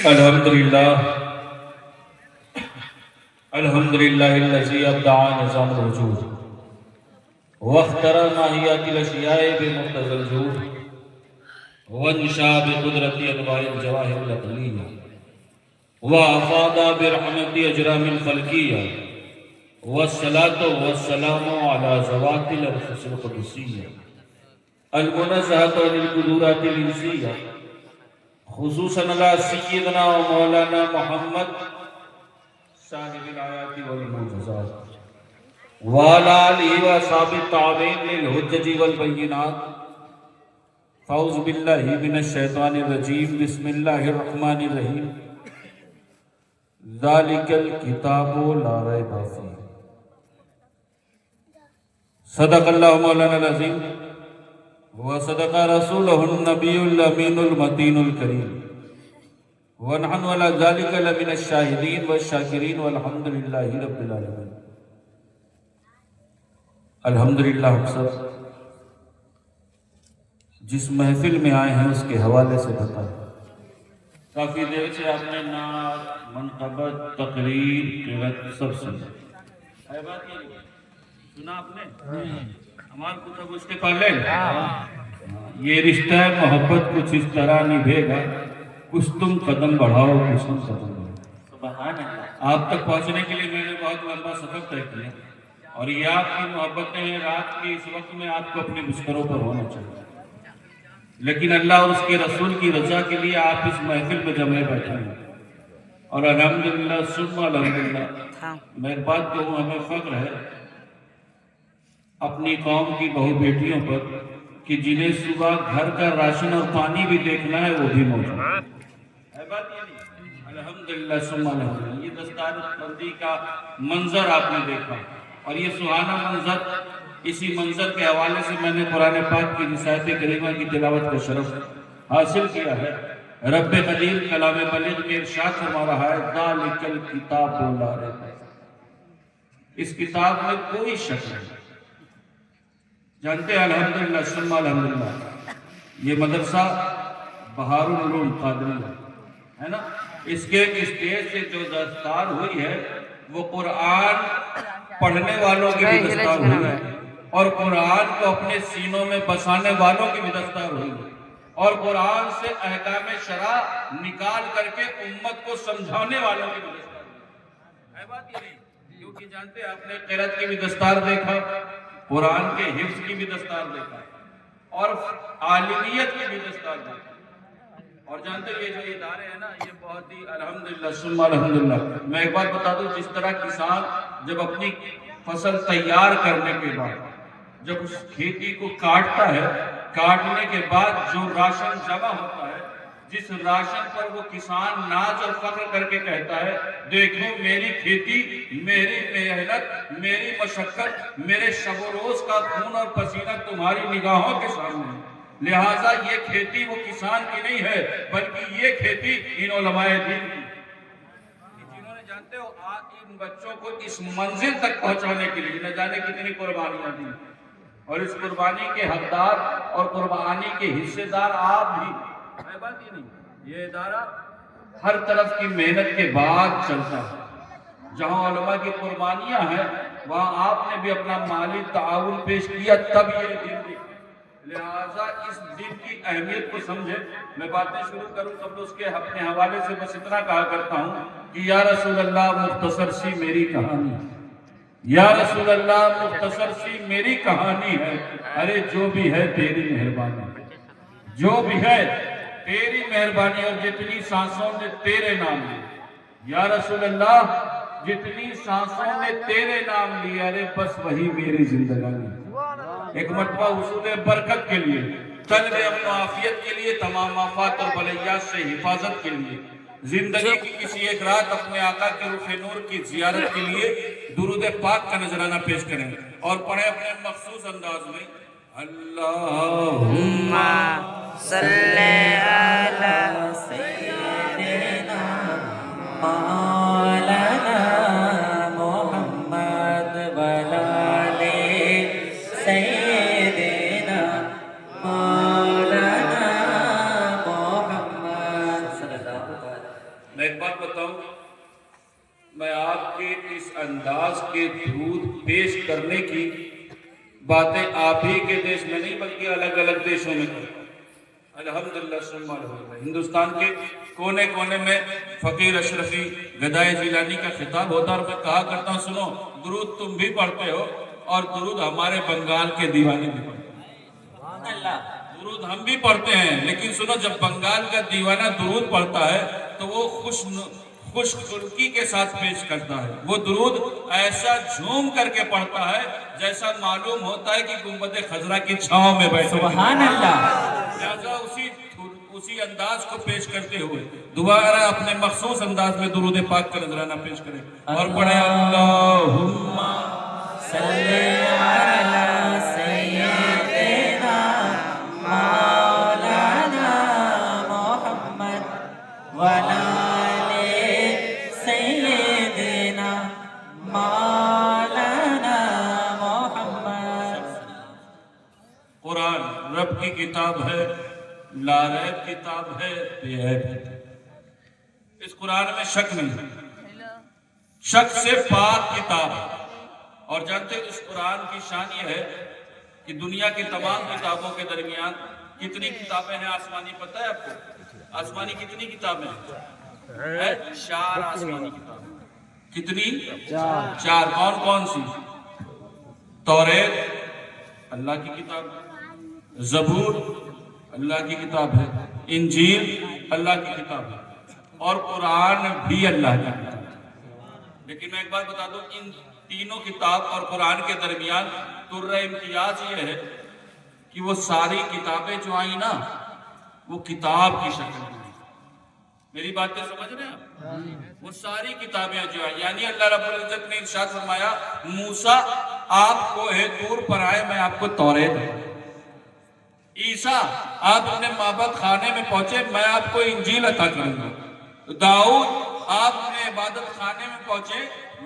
الحمدللہ الحمدللہ الذی ابدع نظام الوجود واخترع ماہیات الاشیاء بمقتضى الوجود وانشا بقدرت انواع الجواہر العقلیہ وافاض برحمت اجرام الفلکیہ والصلاة والسلام على ذوات الانفس القدسیہ المنزہۃ عن القدورات الانسیہ خصوصاً علی سیدنا و مولانا محمد صاحب الآیات والمعجزات وعلی آلہ و اصحابہ التابعین للحجج والبینات فاعوذ باللہ من الشیطان الرجیم بسم اللہ الرحمن الرحیم ذالک الکتاب لا ریب فیہ صدق اللہ مولانا العظیم وصدق رسولہ النبی الامین المتین الکریم ونحن علی ذالک لمن الشاہدین والشاکرین والحمدللہ رب العالمین۔ الحمدللہ ہم سب جس محفل میں آئے ہیں اس کے حوالے سے بتائیں۔ کافی دیر سے آپ نے نعت، منقبت، تقریر، قرأت سب سنا ہے بات یہ سنا آپ نے؟ ہمارا کتب اس کے پہلے یہ رشتہ محبت کچھ اس طرح نبھے گا، کچھ تم قدم بڑھاؤ کچھ تم قدم بڑھاؤ۔ آپ تک پہنچنے کے لیے میں نے بہت لمبا سفر طے کیا اور یہ آپ کی محبتیں رات کے اس وقت میں آپ کو اپنے بستروں پر ہونا چاہیے، لیکن اللہ اور اس کے رسول کی رضا کے لیے آپ اس محفل میں جمع بیٹھے ہیں اور الحمدللہ ثم الحمدللہ میں ایک بات کہوں، ہمیں فخر ہے اپنی قوم کی بہو بیٹیوں پر کہ جنہیں صبح گھر کا راشن اور پانی بھی دیکھنا ہے وہ بھی موجود ہے بات یہ نہیں؟ الحمدللہ ثم الحمدللہ۔ یہ دستار بندی کا منظر آپ نے دیکھا اور یہ سہانا منظر، اسی منظر کے حوالے سے میں نے قرآن پاک کی رسالت کریمہ کی تلاوت کا شرف حاصل کیا ہے۔ رب قدیر کلام بلیغ میں ارشاد فرما رہا ہے ذالک الکتاب لا ریب فیہ، اس کتاب میں کوئی شک نہیں۔ جانتے ہیں الحمدللہ ثم الحمدللہ یہ مدرسہ بہار العلوم قادریہ ہے نا، اس کے اسٹیج سے جو دستار ہوئی ہے وہ قرآن پڑھنے والوں کی بھی دستار ہوئی ہے اور قرآن کو اپنے سینوں میں بسانے والوں کی بھی دستار ہوئی ہے اور قرآن سے احکام شرع نکال کر کے امت کو سمجھانے والوں کی بھی دستار ہوئی ہے بات یہ نہیں؟ کیونکہ جانتے ہیں آپ نے قرأت کی بھی دستار دیکھا، قرآن کے حفظ کی بھی دستار دیکھا اور عالمیت کی بھی دستار دیکھا اور جانتے ہیں یہ جو ادارے ہیں نا یہ بہت ہی الحمدللہ ثم الحمدللہ۔ میں ایک بات بتا دوں، جس طرح کسان جب اپنی فصل تیار کرنے کے بعد جب اس کھیتی کو کاٹتا ہے، کاٹنے کے بعد جو راشن جمع ہوتا ہے، جس راشن پر وہ کسان ناز اور فخر کر کے کہتا ہے دیکھو میری کھیتی، میری محنت، میری مشقت، میرے شب و روز کا خون اور پسینہ تمہاری نگاہوں کے سامنے ہے، لہٰذا یہ کھیتی وہ کسان کی نہیں ہے بلکہ یہ کھیتی ان علماء دین کی، جنہوں نے جانتے ہو ان بچوں کو اس منزل تک پہنچانے کے لیے نہ جانے کتنی قربانیاں دی اور اس قربانی کے حقدار اور قربانی کے حصے دار آپ بھی ہے بات یہ نہیں؟ یہ ادارہ ہر طرف کی محنت کے بعد چلتا ہے، جہاں علماء کی قربانیاں ہیں وہاں آپ نے بھی اپنا مالی تعاون پیش کیا تب یہ دن دی، لہٰذا اس دن کی اہمیت کو سمجھے۔ میں باتیں شروع کروں قبل اس کے اپنے حوالے سے بس اتنا کہا کرتا ہوں کہ یا رسول اللہ مختصر سی میری کہانی، یا رسول اللہ مختصر سی میری کہانی ہے، ارے جو بھی ہے تیری مہربانی، جو بھی ہے تیری مہربانی اور جتنی سانسوں میں تیرے نام لیے، یا رسول اللہ جتنی سانسوں میں تیرے نام لیے، ارے بس وہی میری زندگانی۔ ایک مرتبہ حصول برکت کے لیے، طلب امن و عافیت کے لیے، تمام آفات اور بلیات سے حفاظت کے لیے، زندگی کی کسی ایک رات اپنے آقا کے رخ نور کی زیارت کے لیے درود پاک کا نذرانہ پیش کریں اور پڑھیں اپنے مخصوص انداز میں اللہم صلی علی سیدنا مولانا محمد وآل سیدنا مولانا انداز کے درود پیش کرنے کی باتیں آپ ہی کے دیش میں نہیں بلکہ الگ الگ دیشوں میں کرتے ہیں۔ الحمدللہ ثم الحمدللہ۔ ہندوستان کے کونے کونے میں فقیر اشرفی گدائے جیلانی کا خطاب ہوتا اور میں کہا کرتا ہوں سنو درود تم بھی پڑھتے ہو اور درود ہمارے بنگال کے دیوانے بھی پڑھتے ہیں۔ درود ہم بھی پڑھتے ہیں لیکن سنو جب بنگال کا دیوانہ درود پڑھتا ہے تو وہ خوش خلقی کے ساتھ پیش کرتا ہے، وہ درود ایسا جھوم کر کے پڑھتا ہے جیسا معلوم ہوتا ہے کہ گنبد خضرا کی چھاؤں میں بیٹھے۔ سبحان اللہ۔ لہذا اسی انداز کو پیش کرتے ہوئے دوبارہ اپنے مخصوص انداز میں درود پاک کا نذرانہ پیش کریں اور پڑھیں اللہم صلی علی سیدنا مولانا محمد وعلی آل سیدنا مولانا محمد۔ قرآن رب کی کتاب ہے، لا ریب کتاب ہے، بے عیب ہے۔ اس قرآن میں شک نہیں، شک سے پاک کتاب ہے۔ اور جانتے ہیں اس قرآن کی شان یہ ہے کہ دنیا کی تمام کتابوں کے درمیان کتنی کتابیں ہیں آسمانی پتہ ہے آپ کو؟ آسمانی کتنی کتابیں ہیں؟ 4 آسمانی کتابیں۔ کتنی؟ 4۔ کون کون سی؟ توریت اللہ کی کتاب ہے، زبور اللہ کی کتاب ہے، انجیل اللہ کی کتاب ہے اور قرآن بھی اللہ کی کتاب ہے۔ لیکن میں ایک بات بتا دوں، ان تینوں کتاب اور قرآن کے درمیان ترہ امتیاز یہ ہے کہ وہ ساری کتابیں جو آئیں نا وہ کتاب کی شکل میں آئیں۔ میری باتیں سمجھ رہے ہیں آپ؟ وہ ساری کتابیں جو آئیں، یعنی اللہ رب العزت نے ارشاد فرمایا موسیٰ آپ کوہ طور پر آئے میں آپ کو توریت دوں، عیسیٰ آپ اپنے مابد خانے میں پہنچے میں آپ کو انجیل عطا کروں گا، داؤد آپ اپنے عبادت خانے میں پہنچے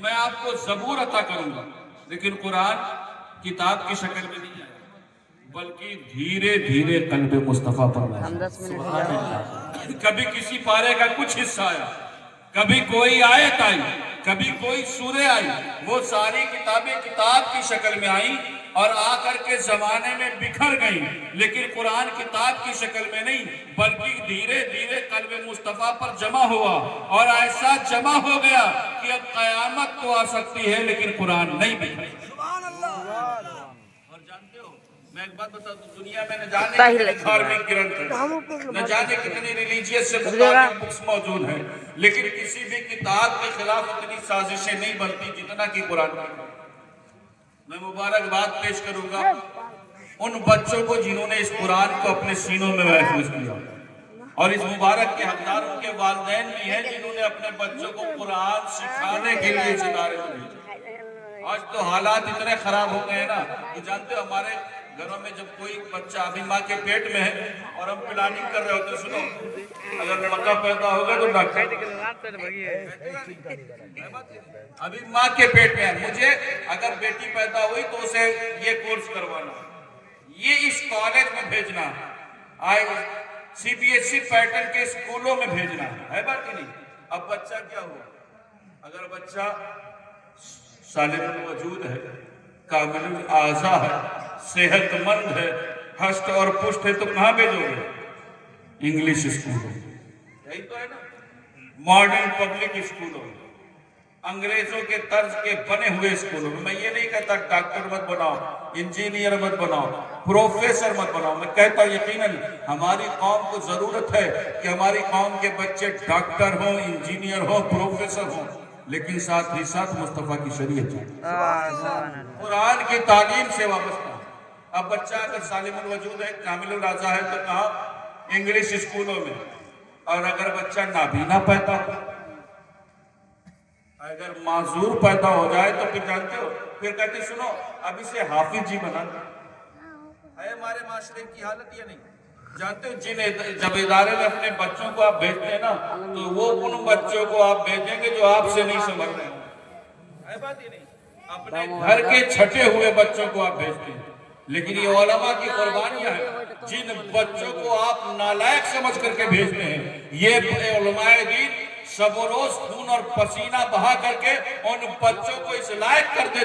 میں آپ کو زبور عطا کروں گا۔ لیکن قرآن کتاب کی شکل میں نہیں آیا بلکہ دھیرے دھیرے قلب مصطفیٰ پر نازل۔ کبھی کسی پارے کا کچھ حصہ آیا، کبھی کوئی آیت آئی، کبھی کوئی سورہ آئی، وہ ساری کتابیں کتاب کی شکل میں آئیں اور آ کر کے زمانے میں بکھر گئیں، لیکن قرآن کتاب کی شکل میں نہیں بلکہ دھیرے دھیرے قلب مصطفیٰ پر جمع ہوا اور ایسا جمع ہو گیا کہ اب قیامت تو آ سکتی ہے لیکن قرآن نہیں بکھرے۔ اور جانتے ہو میں ایک بات بتا دوں، دنیا میں نہ جانے کتنے دھارمک گرنتھ ہیں، نہ جانے کتنی ریلیجیس سے متعلق بکس موجود ہیں، لیکن کسی بھی کتاب کے خلاف اتنی سازشیں نہیں بنتی جتنا کہ قرآن کی۔ میں مبارکباد پیش کروں گا ان بچوں کو جنہوں نے اس قرآن کو اپنے سینوں میں محفوظ کیا، اور اس مبارک کے حقدار ان کے والدین بھی ہیں جنہوں نے اپنے بچوں کو قرآن سکھانے کے لیے ادارے میں بھیجا۔ آج تو حالات اتنے خراب ہو گئے ہیں نا کہ جانتے ہو ہمارے گھروں میں جب کوئی بچہ ابھی ماں کے پیٹ میں ہے اور ہم پلاننگ کر رہے ہوتے، سنو اگر لڑکا پیدا ہوگا تو ڈاکٹر ابھی ماں کے پیٹ میں ہے، مجھے اگر بیٹی پیدا ہوئی تو اسے یہ کورس کروانا، یہ اس کالج میں بھیجنا، C B S C pattern کے اسکولوں میں بھیجنا ہے بات ہی نہیں۔ اب بچہ کیا ہوا؟ اگر بچہ سالم الوجود ہے، کامل الاعضاء ہے، صحت مند ہے، ہشت اور پشت ہے تو کہاں بھیجو گے؟ انگلش اسکولوں، یہی تو ہے نا، ماڈرن پبلک اسکولوں، انگریزوں کے طرز کے بنے ہوئے اسکولوں میں۔ میں یہ نہیں کہتا ڈاکٹر مت بناؤ، انجینئر مت بناؤ، پروفیسر مت بناؤ، میں کہتا یقیناً ہماری قوم کو ضرورت ہے کہ ہماری قوم کے بچے ڈاکٹر ہوں، انجینئر ہوں، پروفیسر ہوں، لیکن ساتھ ہی ساتھ مصطفیٰ کی شریعت قرآن کی تعلیم سے وابستہ۔ اب بچہ اگر سالم الوجود ہے، کامل الاعضاء ہے تو کہاں؟ انگلش اسکولوں میں۔ اور اگر بچہ نابینا پیدا ہو، اگر معذور پیدا ہو جائے تو پھر جانتے ہو پھر کہتے سنو اب اسے حافظ جی بنا دو۔ ہے ہمارے معاشرے کی حالت یہ نہیں؟ جانتے ہو جب ادارے میں اپنے بچوں کو آپ بھیجتے ہیں نا تو وہ ان بچوں کو آپ بھیجیں گے جو آپ سے نہیں سمجھ رہے ہیں، ہے بات ہی نہیں؟ اپنے گھر کے چھٹے ہوئے بچوں کو آپ بھیجتے ہیں، لیکن یہ علماء کی قربانیاں ہیں جن بچوں کو آپ نالائق سمجھ کر کے بھیجتے ہیں، یہ علماء دین شب و روز خون اور پسینہ بہا کر کے ان بچوں کو اس لائق کر دیتے